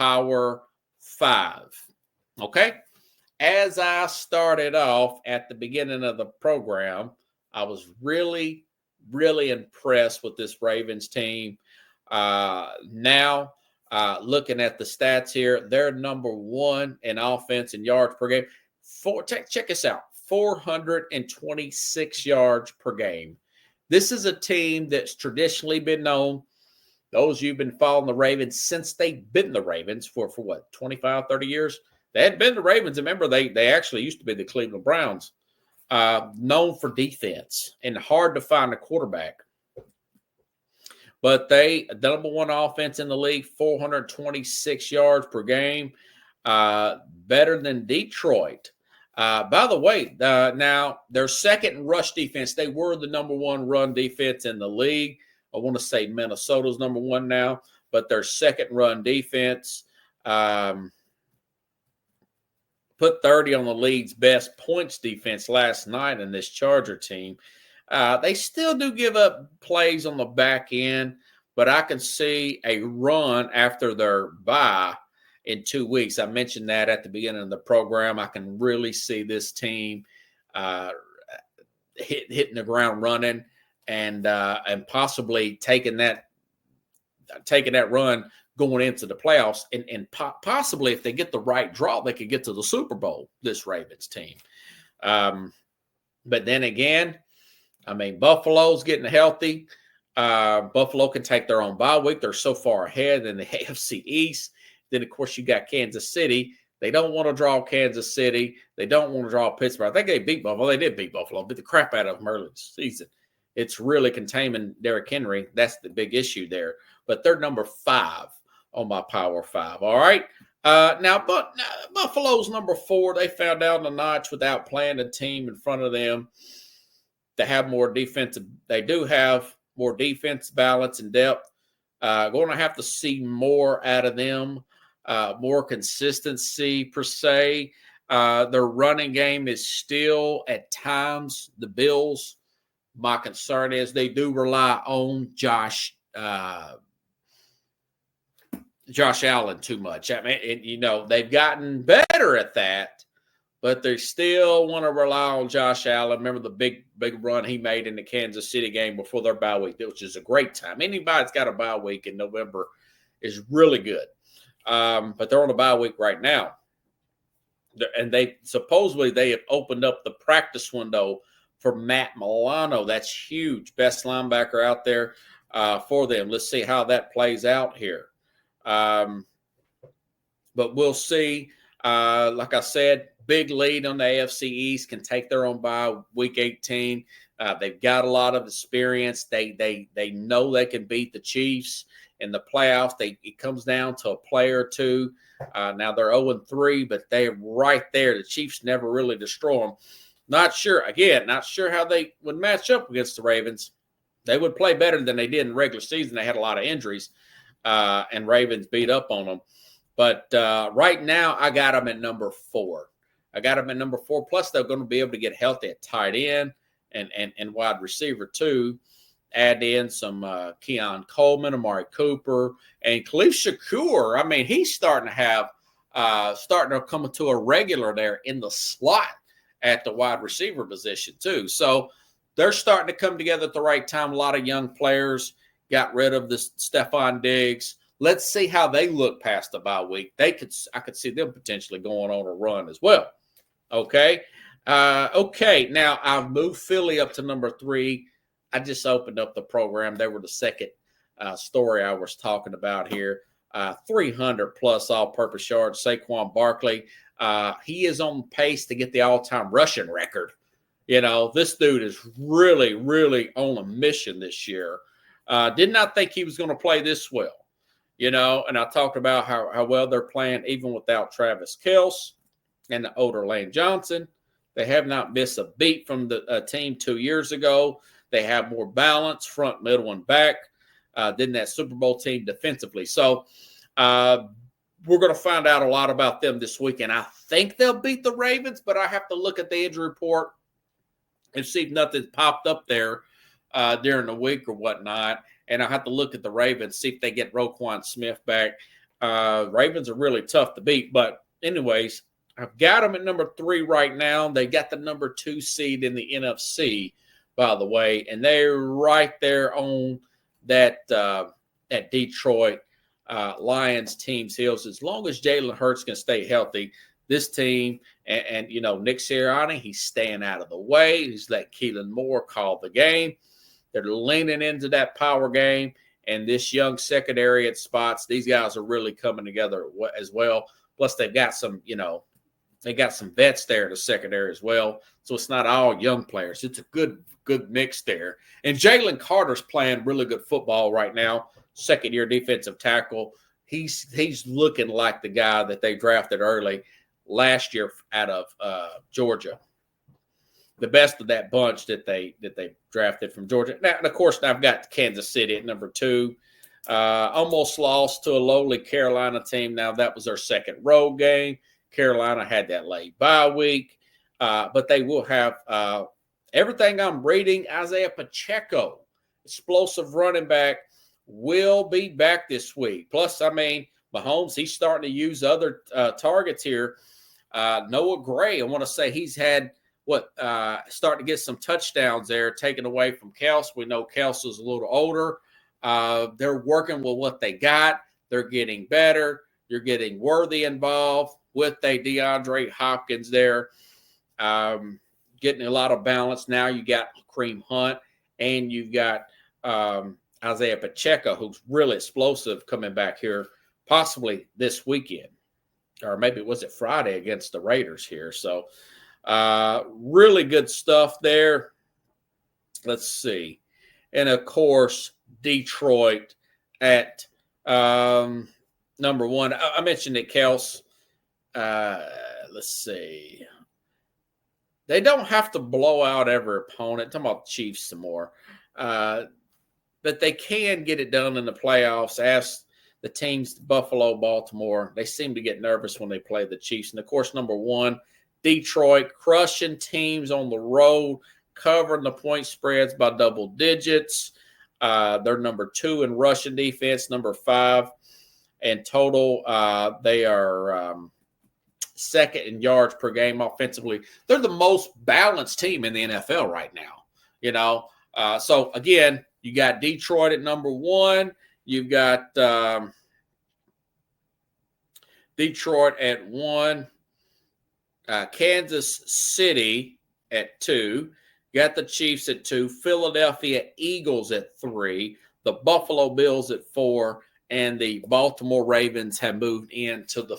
Power 5. Okay? As I started off at the beginning of the program, I was really, really impressed with this Ravens team. Now, looking at the stats here, they're number 1 in offense and yards per game. Check this out, 426 yards per game. This is a team that's traditionally been known. Those of you who've been following the Ravens since they've been the Ravens for what, 25, 30 years? They had been the Ravens. Remember, they actually used to be the Cleveland Browns, known for defense and hard to find a quarterback. But the number 1 offense in the league, 426 yards per game, better than Detroit. By the way, now their second rush defense, they were the number 1 run defense in the league. I want to say Minnesota's number 1 now, but their second run defense put 30 on the league's best points defense last night in this Charger team. They still do give up plays on the back end, but I can see a run after their bye in 2 weeks. I mentioned that at the beginning of the program. I can really see this team hitting the ground running and possibly taking that run going into the playoffs, and possibly if they get the right draw, they could get to the Super Bowl, this Ravens team. But then again, I mean, Buffalo's getting healthy. Buffalo can take their own bye week. They're so far ahead in the AFC East. Then, of course, you got Kansas City. They don't want to draw Kansas City. They don't want to draw Pittsburgh. I think they beat Buffalo. They did beat Buffalo, beat the crap out of them early this season. It's really containing Derrick Henry. That's the big issue there. But they're number 5 on my Power 5. All right. Now, Buffalo's number 4. They fell down the notch without playing a team in front of them. They have more defensive. They do have more defense balance and depth. Going to have to see more out of them, more consistency per se. Their running game is still at times the Bills. My concern is they do rely on Josh Allen too much. I mean, they've gotten better at that, but they still want to rely on Josh Allen. Remember the big run he made in the Kansas City game before their bye week, which is a great time. Anybody that's got a bye week in November is really good. But they're on a bye week right now. And they have opened up the practice window for Matt Milano. That's huge. Best linebacker out there for them. Let's see how that plays out here. But we'll see. Like I said, big lead on the AFC East, can take their own bye week 18. They've got a lot of experience. They know they can beat the Chiefs in the playoffs. It comes down to a player or two. Now they're 0-3, but they're right there. The Chiefs never really destroy them. Not sure how they would match up against the Ravens. They would play better than they did in regular season. They had a lot of injuries, and Ravens beat up on them. But right now, I got them at number 4. Plus, they're going to be able to get healthy at tight end and wide receiver, too. Add in some Keon Coleman, Amari Cooper, and Khalif Shakur. I mean, he's starting to come into a regular there in the slot at the wide receiver position, too. So they're starting to come together at the right time. A lot of young players got rid of this Stephon Diggs. Let's see how they look past the bye week. I could see them potentially going on a run as well. Okay. Now I've moved Philly up to number 3. I just opened up the program. They were the second story I was talking about here. 300 plus all-purpose yards. Saquon Barkley. He is on pace to get the all-time rushing record. This dude is really, really on a mission this year. Did not think he was going to play this well. And I talked about how well they're playing even without Travis Kelce and the older Lane Johnson. They have not missed a beat from the team 2 years ago. They have more balance, front, middle, and back than that Super Bowl team defensively. So we're going to find out a lot about them this weekend. I think they'll beat the Ravens, but I have to look at the injury report and see if nothing's popped up there during the week or whatnot. And I have to look at the Ravens, see if they get Roquan Smith back. Ravens are really tough to beat. But anyways, I've got them at number 3 right now. They got the number 2 seed in the NFC, by the way, and they're right there on that Detroit Lions team's heels. As long as Jalen Hurts can stay healthy, this team and Nick Sirianni, he's staying out of the way. He's let Keelan Moore call the game. They're leaning into that power game, and this young secondary at spots. These guys are really coming together as well. Plus, they've got some, they got some vets there in the secondary as well. So it's not all young players. It's a good mix there. And Jalen Carter's playing really good football right now. Second-year defensive tackle. He's looking like the guy that they drafted early last year out of Georgia. The best of that bunch that they drafted from Georgia. Now, and of course, I've got Kansas City at number 2. Almost lost to a lowly Carolina team. Now, that was their second road game. Carolina had that late bye week. But they will have everything I'm reading. Isaiah Pacheco, explosive running back, will be back this week. Plus, Mahomes, he's starting to use other targets here. Noah Gray, I want to say he's had starting to get some touchdowns there taken away from Kels. We know Kels is a little older. They're working with what they got. They're getting better. You're getting Worthy involved with DeAndre Hopkins there. Getting a lot of balance. Now you got Kareem Hunt and you've got Isaiah Pacheco, who's really explosive coming back here, possibly this weekend. Or maybe was it Friday against the Raiders here. So really good stuff there. Let's see. And, of course, Detroit at number 1. I mentioned it, Kels. Let's see. They don't have to blow out every opponent. I'm talking about the Chiefs some more. But they can get it done in the playoffs. Ask the teams, Buffalo, Baltimore. They seem to get nervous when they play the Chiefs. And, of course, number 1, Detroit, crushing teams on the road, covering the point spreads by double digits. They're number 2 in rushing defense, number 5 in total. They are second in yards per game offensively. They're the most balanced team in the NFL right now. So, again, you got Detroit at number 1. You've got Detroit at 1. Kansas City at 2. Got the Chiefs at 2. Philadelphia Eagles at 3. The Buffalo Bills at 4. And the Baltimore Ravens have moved into the